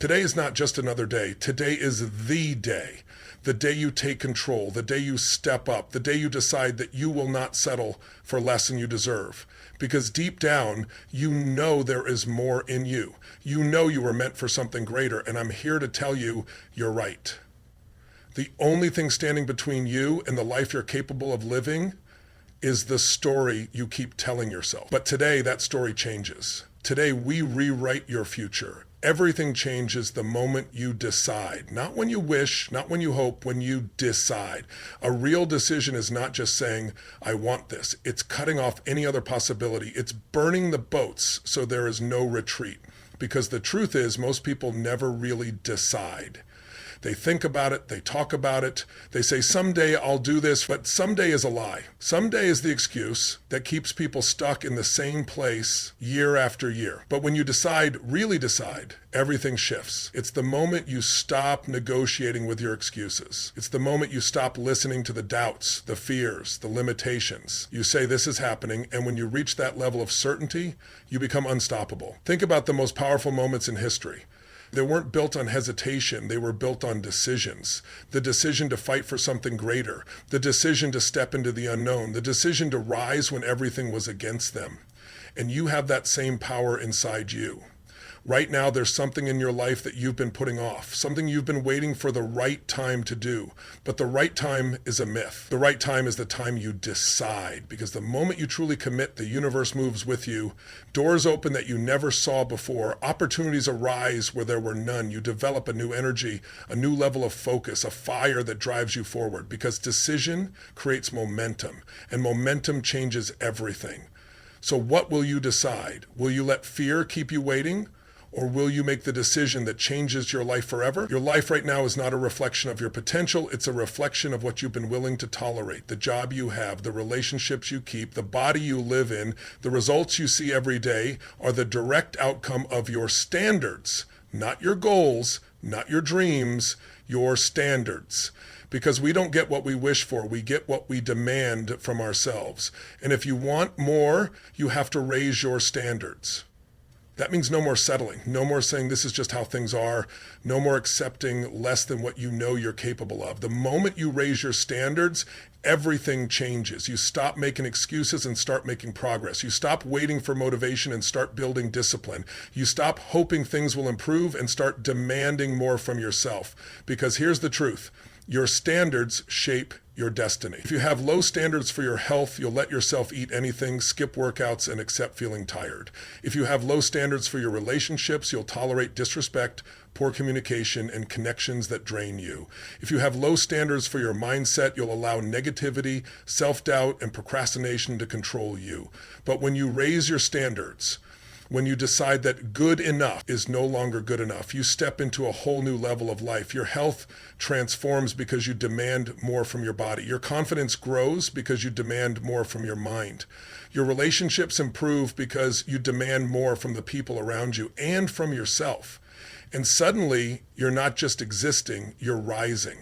Today is not just another day. Today is the day. The day you take control, the day you step up, the day you decide that you will not settle for less than you deserve. Because deep down, you know there is more in you. You know you were meant for something greater, and I'm here to tell you you're right. The only thing standing between you and the life you're capable of living is the story you keep telling yourself. But today, that story changes. Today, we rewrite your future. Everything changes the moment you decide. Not when you wish, not when you hope, when you decide. A real decision is not just saying, I want this. It's cutting off any other possibility. It's burning the boats so there is no retreat. Because the truth is, most people never really decide. They think about it, they talk about it, they say, someday I'll do this, but someday is a lie. Someday is the excuse that keeps people stuck in the same place year after year. But when you decide, really decide, everything shifts. It's the moment you stop negotiating with your excuses. It's the moment you stop listening to the doubts, the fears, the limitations. You say this is happening, and when you reach that level of certainty, you become unstoppable. Think about the most powerful moments in history. They weren't built on hesitation, they were built on decisions. The decision to fight for something greater, the decision to step into the unknown, the decision to rise when everything was against them. And you have that same power inside you. Right now, there's something in your life that you've been putting off, something you've been waiting for the right time to do. But the right time is a myth. The right time is the time you decide, because the moment you truly commit, the universe moves with you. Doors open that you never saw before. Opportunities arise where there were none. You develop a new energy, a new level of focus, a fire that drives you forward, because decision creates momentum, and momentum changes everything. So what will you decide? Will you let fear keep you waiting? Or will you make the decision that changes your life forever? Your life right now is not a reflection of your potential. It's a reflection of what you've been willing to tolerate, the job you have, the relationships you keep, the body you live in, the results you see every day are the direct outcome of your standards, not your goals, not your dreams, your standards. Because we don't get what we wish for, we get what we demand from ourselves. And if you want more, you have to raise your standards. That means no more settling, no more saying this is just how things are, no more accepting less than what you know you're capable of. The moment you raise your standards, everything changes. You stop making excuses and start making progress. You stop waiting for motivation and start building discipline. You stop hoping things will improve and start demanding more from yourself. Because here's the truth. Your standards shape your destiny. If you have low standards for your health, you'll let yourself eat anything, skip workouts, and accept feeling tired. If you have low standards for your relationships, you'll tolerate disrespect, poor communication, and connections that drain you. If you have low standards for your mindset, you'll allow negativity, self-doubt, and procrastination to control you. But when you raise your standards, when you decide that good enough is no longer good enough, you step into a whole new level of life. Your health transforms because you demand more from your body. Your confidence grows because you demand more from your mind. Your relationships improve because you demand more from the people around you and from yourself. And suddenly, you're not just existing, you're rising.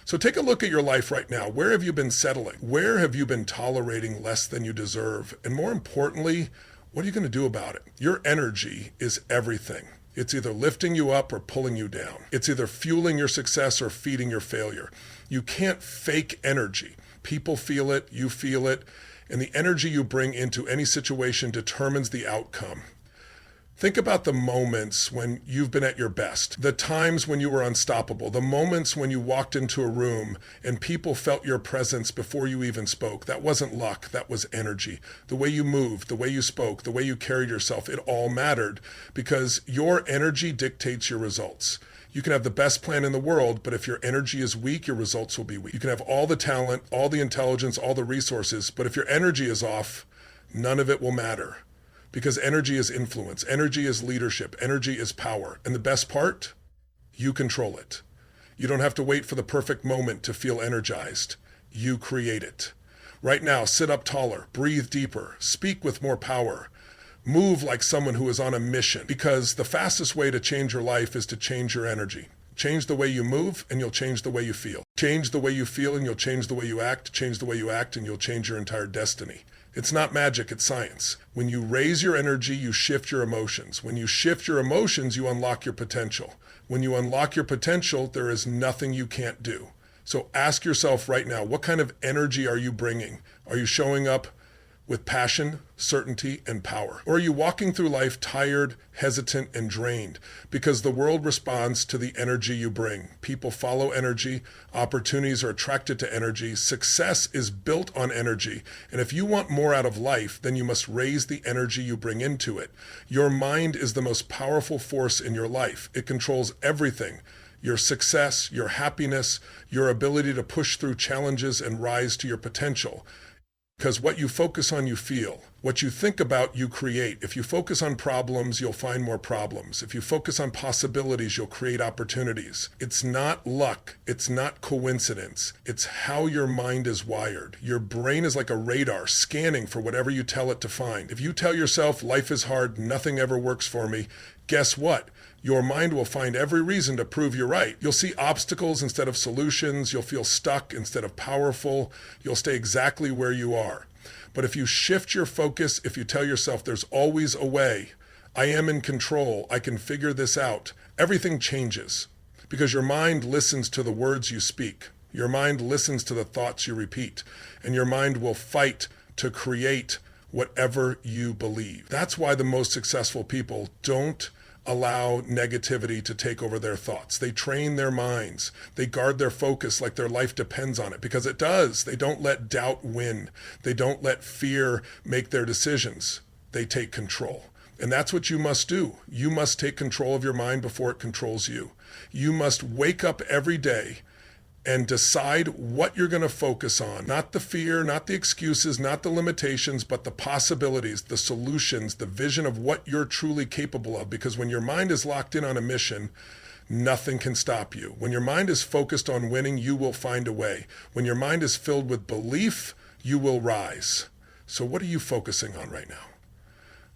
So take a look at your life right now. Where have you been settling? Where have you been tolerating less than you deserve? And more importantly, what are you going to do about it? Your energy is everything. It's either lifting you up or pulling you down. It's either fueling your success or feeding your failure. You can't fake energy. People feel it, you feel it, and the energy you bring into any situation determines the outcome. Think about the moments when you've been at your best, the times when you were unstoppable, the moments when you walked into a room and people felt your presence before you even spoke. That wasn't luck, that was energy. The way you moved, the way you spoke, the way you carried yourself, it all mattered because your energy dictates your results. You can have the best plan in the world, but if your energy is weak, your results will be weak. You can have all the talent, all the intelligence, all the resources, but if your energy is off, none of it will matter. Because energy is influence, energy is leadership, energy is power. And the best part, you control it. You don't have to wait for the perfect moment to feel energized. You create it. Right now, sit up taller, breathe deeper, speak with more power, move like someone who is on a mission. Because the fastest way to change your life is to change your energy. Change the way you move and you'll change the way you feel. Change the way you feel and you'll change the way you act. Change the way you act and you'll change your entire destiny. It's not magic, it's science. When you raise your energy, you shift your emotions. When you shift your emotions, you unlock your potential. When you unlock your potential, there is nothing you can't do. So ask yourself right now, what kind of energy are you bringing? Are you showing up with passion, certainty, and power? Or are you walking through life tired, hesitant, and drained? Because the world responds to the energy you bring. People follow energy. Opportunities are attracted to energy. Success is built on energy. And if you want more out of life, then you must raise the energy you bring into it. Your mind is the most powerful force in your life. It controls everything. Your success, your happiness, your ability to push through challenges and rise to your potential. Because what you focus on, you feel. What you think about, you create. If you focus on problems, you'll find more problems. If you focus on possibilities, you'll create opportunities. It's not luck. It's not coincidence. It's how your mind is wired. Your brain is like a radar scanning for whatever you tell it to find. If you tell yourself life is hard, nothing ever works for me, guess what? Your mind will find every reason to prove you're right. You'll see obstacles instead of solutions. You'll feel stuck instead of powerful. You'll stay exactly where you are. But if you shift your focus, if you tell yourself there's always a way, I am in control, I can figure this out, everything changes. Because your mind listens to the words you speak. Your mind listens to the thoughts you repeat. And your mind will fight to create whatever you believe. That's why the most successful people don't allow negativity to take over their thoughts. They train their minds. They guard their focus like their life depends on it, because it does. They don't let doubt win. They don't let fear make their decisions. They take control. And that's what you must do. You must take control of your mind before it controls you. You must wake up every day and decide what you're going to focus on. Not the fear, not the excuses, not the limitations, but the possibilities, the solutions, the vision of what you're truly capable of. Because when your mind is locked in on a mission, nothing can stop you. When your mind is focused on winning, you will find a way. When your mind is filled with belief, you will rise. So what are you focusing on right now?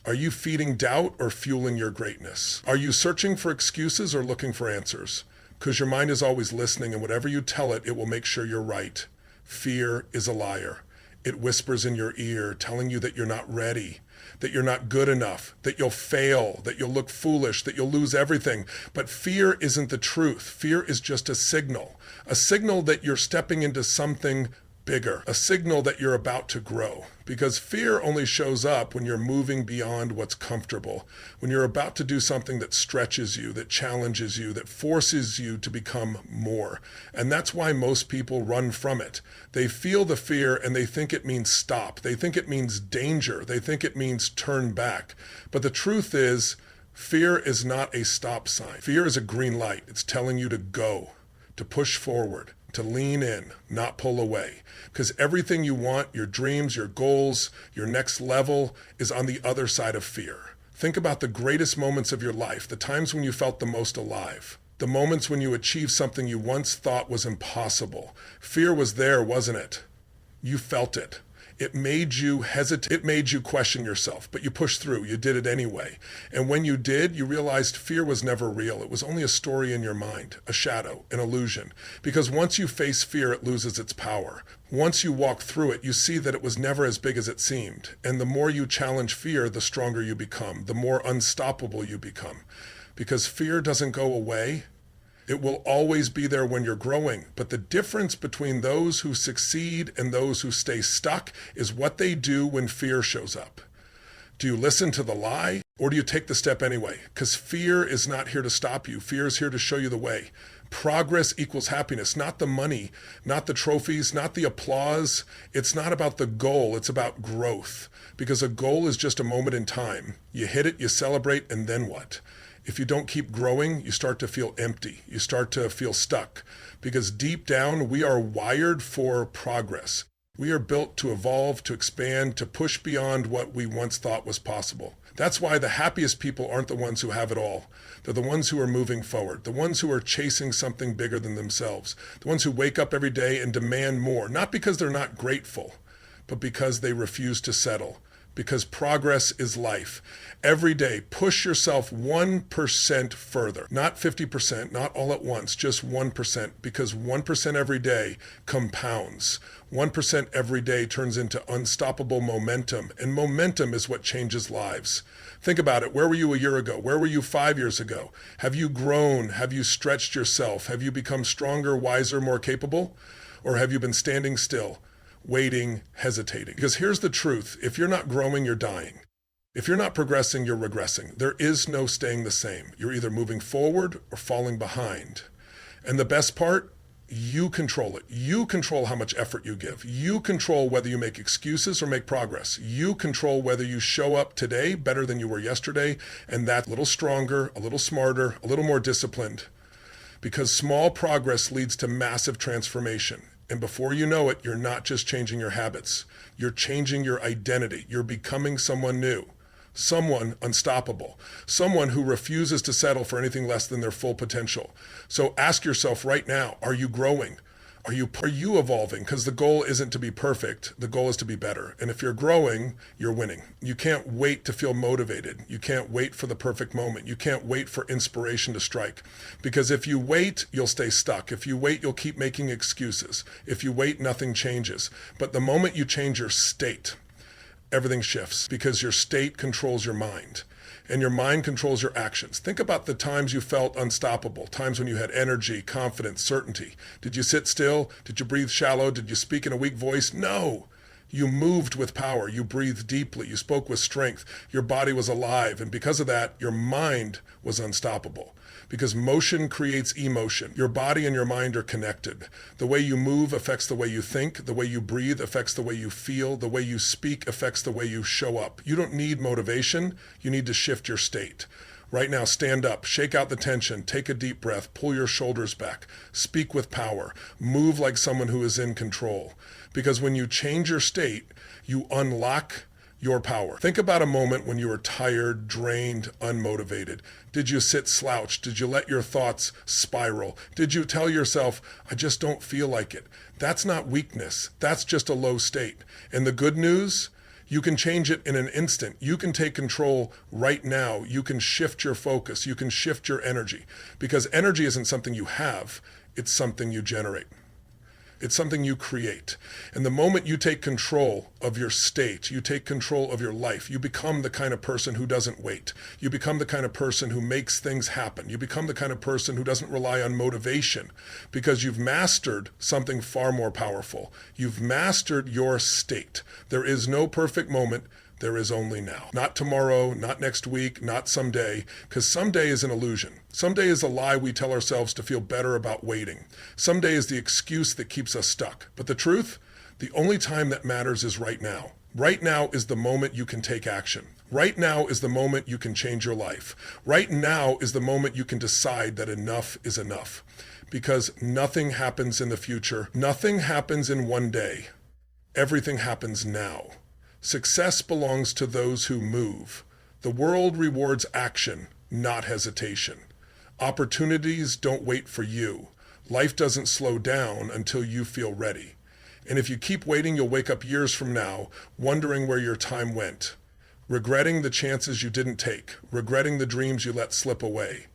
Are you feeding doubt or fueling your greatness? Are you searching for excuses or looking for answers? Because your mind is always listening, and whatever you tell it, it will make sure you're right. Fear is a liar. It whispers in your ear, telling you that you're not ready, that you're not good enough, that you'll fail, that you'll look foolish, that you'll lose everything. But fear isn't the truth. Fear is just a signal that you're stepping into something bigger, a signal that you're about to grow. Because fear only shows up when you're moving beyond what's comfortable, when you're about to do something that stretches you, that challenges you, that forces you to become more. And that's why most people run from it. They feel the fear and they think it means stop. They think it means danger. They think it means turn back. But the truth is, fear is not a stop sign. Fear is a green light. It's telling you to go, to push forward, to lean in, not pull away. Because everything you want, your dreams, your goals, your next level, is on the other side of fear. Think about the greatest moments of your life, the times when you felt the most alive, the moments when you achieved something you once thought was impossible. Fear was there, wasn't it? You felt it. It made you hesitate. It made you question yourself, but you pushed through. You did it anyway. And when you did, you realized fear was never real. It was only a story in your mind, a shadow, an illusion. Because once you face fear, it loses its power. Once you walk through it, you see that it was never as big as it seemed. And the more you challenge fear, the stronger you become, the more unstoppable you become. Because fear doesn't go away. It will always be there when you're growing. But the difference between those who succeed and those who stay stuck is what they do when fear shows up. Do you listen to the lie, or do you take the step anyway? Because fear is not here to stop you. Fear is here to show you the way. Progress equals happiness, not the money, not the trophies, not the applause. It's not about the goal. It's about growth. Because a goal is just a moment in time. You hit it, you celebrate, and then what? If you don't keep growing, you start to feel empty. You start to feel stuck. Because deep down, we are wired for progress. We are built to evolve, to expand, to push beyond what we once thought was possible. That's why the happiest people aren't the ones who have it all. They're the ones who are moving forward, the ones who are chasing something bigger than themselves, the ones who wake up every day and demand more, not because they're not grateful, but because they refuse to settle. because progress is life. Every day, push yourself 1% further. Not 50%, not all at once, just 1%, because 1% every day compounds. 1% every day turns into unstoppable momentum, and momentum is what changes lives. Think about it. Where were you a year ago? Where were you 5 years ago? Have you grown? Have you stretched yourself? Have you become stronger, wiser, more capable? Or have you been standing still, waiting, hesitating? Because here's the truth. If you're not growing, you're dying. If you're not progressing, you're regressing. There is no staying the same. You're either moving forward or falling behind. And the best part, you control it. You control how much effort you give. You control whether you make excuses or make progress. You control whether you show up today better than you were yesterday, and that a little stronger, a little smarter, a little more disciplined. Because small progress leads to massive transformation. And before you know it, you're not just changing your habits. You're changing your identity. You're becoming someone new. Someone unstoppable, someone who refuses to settle for anything less than their full potential. So ask yourself right now, are you growing? Are you evolving? Because the goal isn't to be perfect. The goal is to be better. And if you're growing, you're winning. You can't wait to feel motivated. You can't wait for the perfect moment. You can't wait for inspiration to strike. Because if you wait, you'll stay stuck. If you wait, you'll keep making excuses. If you wait, nothing changes. But the moment you change your state, everything shifts, because your state controls your mind, and your mind controls your actions. Think about the times you felt unstoppable, times when you had energy, confidence, certainty. Did you sit still? Did you breathe shallow? Did you speak in a weak voice? No. You moved with power. You breathed deeply. You spoke with strength. Your body was alive. And because of that, your mind was unstoppable. Because motion creates emotion. Your body and your mind are connected. The way you move affects the way you think. The way you breathe affects the way you feel. The way you speak affects the way you show up. You don't need motivation. You need to shift your state. Right now, stand up, shake out the tension, take a deep breath, pull your shoulders back, speak with power, move like someone who is in control. Because when you change your state, you unlock your power. Think about a moment when you were tired, drained, unmotivated. Did you sit slouched? Did you let your thoughts spiral? Did you tell yourself, I just don't feel like it? That's not weakness. That's just a low state. And the good news, you can change it in an instant. You can take control right now. You can shift your focus. You can shift your energy. Because energy isn't something you have, it's something you generate. It's something you create. And the moment you take control of your state, you take control of your life, you become the kind of person who doesn't wait. You become the kind of person who makes things happen. You become the kind of person who doesn't rely on motivation, because you've mastered something far more powerful. You've mastered your state. There is no perfect moment. There is only now. Not tomorrow, not next week, not someday, because someday is an illusion. Someday is a lie we tell ourselves to feel better about waiting. Someday is the excuse that keeps us stuck. But the truth, the only time that matters is right now. Right now is the moment you can take action. Right now is the moment you can change your life. Right now is the moment you can decide that enough is enough. Because nothing happens in the future. Nothing happens in one day. Everything happens now. Success belongs to those who move. The world rewards action, not hesitation. Opportunities don't wait for you. Life doesn't slow down until you feel ready. And if you keep waiting, you'll wake up years from now wondering where your time went, regretting the chances you didn't take, regretting the dreams you let slip away,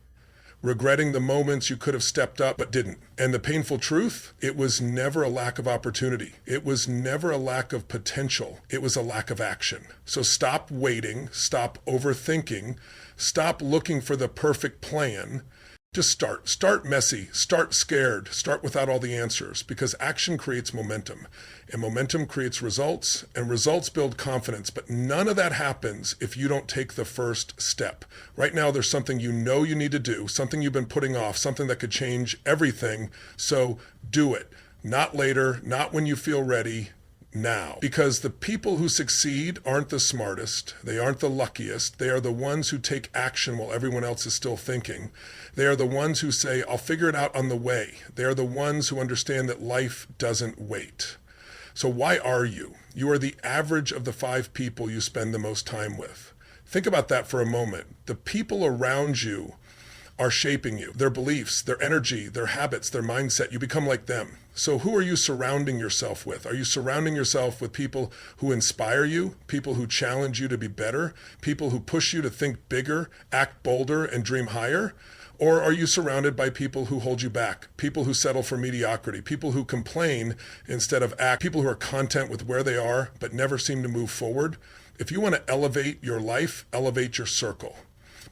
regretting the moments you could have stepped up but didn't. And the painful truth, it was never a lack of opportunity. It was never a lack of potential. It was a lack of action. So stop waiting, stop overthinking, stop looking for the perfect plan. Just start. Start messy. Start scared. Start without all the answers, because action creates momentum, and momentum creates results, and results build confidence. But none of that happens if you don't take the first step. Right now, there's something you know you need to do, something you've been putting off, something that could change everything. So do it. Not later, not when you feel ready. Now. Because the people who succeed aren't the smartest, they aren't the luckiest, they are the ones who take action while everyone else is still thinking. They are the ones who say, I'll figure it out on the way. They are the ones who understand that life doesn't wait. So why are you? You are the average of the 5 people you spend the most time with. Think about that for a moment. The people around you are shaping you. Their beliefs, their energy, their habits, their mindset. You become like them. So who are you surrounding yourself with? Are you surrounding yourself with people who inspire you, people who challenge you to be better, people who push you to think bigger, act bolder, and dream higher? Or are you surrounded by people who hold you back, people who settle for mediocrity, people who complain instead of act, people who are content with where they are but never seem to move forward? If you want to elevate your life, elevate your circle,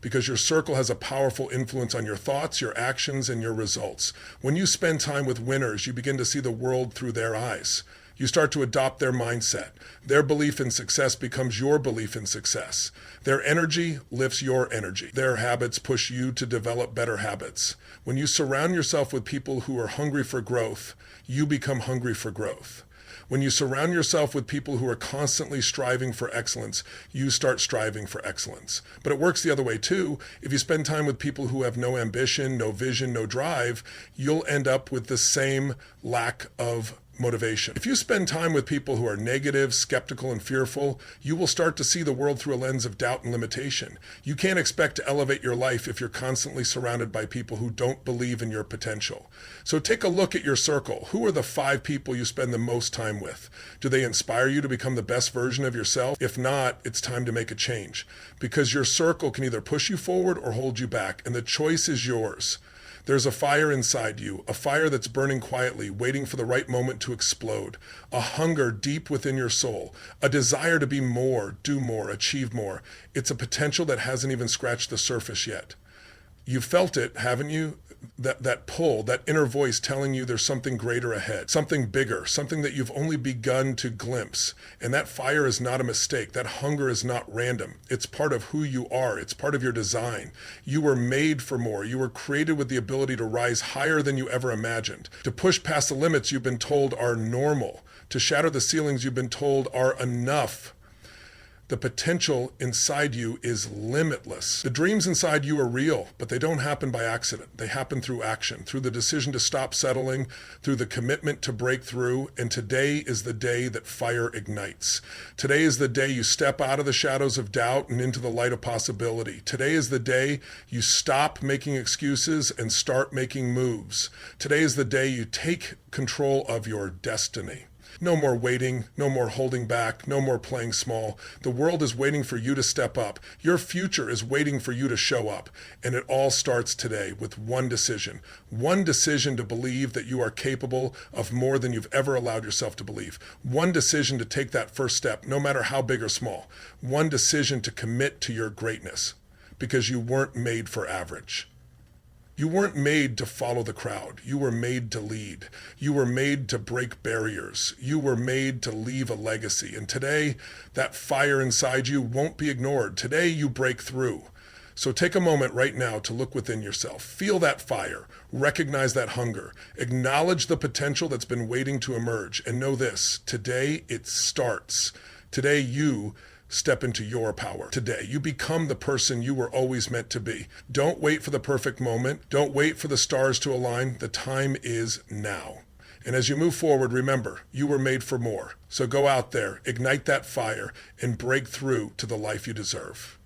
because your circle has a powerful influence on your thoughts, your actions, and your results. When you spend time with winners, you begin to see the world through their eyes. You start to adopt their mindset. Their belief in success becomes your belief in success. Their energy lifts your energy. Their habits push you to develop better habits. When you surround yourself with people who are hungry for growth, you become hungry for growth. When you surround yourself with people who are constantly striving for excellence, you start striving for excellence. But it works the other way too. If you spend time with people who have no ambition, no vision, no drive, you'll end up with the same lack of motivation. If you spend time with people who are negative, skeptical, and fearful, you will start to see the world through a lens of doubt and limitation. You can't expect to elevate your life if you're constantly surrounded by people who don't believe in your potential. So take a look at your circle. Who are the 5 people you spend the most time with? Do they inspire you to become the best version of yourself? If not, it's time to make a change, because your circle can either push you forward or hold you back, and the choice is yours. There's a fire inside you, a fire that's burning quietly, waiting for the right moment to explode, a hunger deep within your soul, a desire to be more, do more, achieve more. It's a potential that hasn't even scratched the surface yet. You've felt it, haven't you? That pull, that inner voice telling you there's something greater ahead, something bigger, something that you've only begun to glimpse. And that fire is not a mistake. That hunger is not random. It's part of who you are. It's part of your design. You were made for more. You were created with the ability to rise higher than you ever imagined, to push past the limits you've been told are normal, to shatter the ceilings you've been told are enough. The potential inside you is limitless. The dreams inside you are real, but they don't happen by accident. They happen through action, through the decision to stop settling, through the commitment to break through. And today is the day that fire ignites. Today is the day you step out of the shadows of doubt and into the light of possibility. Today is the day you stop making excuses and start making moves. Today is the day you take control of your destiny. No more waiting, no more holding back, no more playing small. The world is waiting for you to step up. Your future is waiting for you to show up. And it all starts today with one decision. One decision to believe that you are capable of more than you've ever allowed yourself to believe. One decision to take that first step, no matter how big or small. One decision to commit to your greatness, because you weren't made for average. You weren't made to follow the crowd. You were made to lead. You were made to break barriers. You were made to leave a legacy. And today, that fire inside you won't be ignored. Today, you break through. So take a moment right now to look within yourself. Feel that fire. Recognize that hunger. Acknowledge the potential that's been waiting to emerge. And know this, today it starts. Today you step into your power. Today, you become the person you were always meant to be. Don't wait for the perfect moment. Don't wait for the stars to align. The time is now. And as you move forward, remember, you were made for more. So go out there, ignite that fire, and break through to the life you deserve.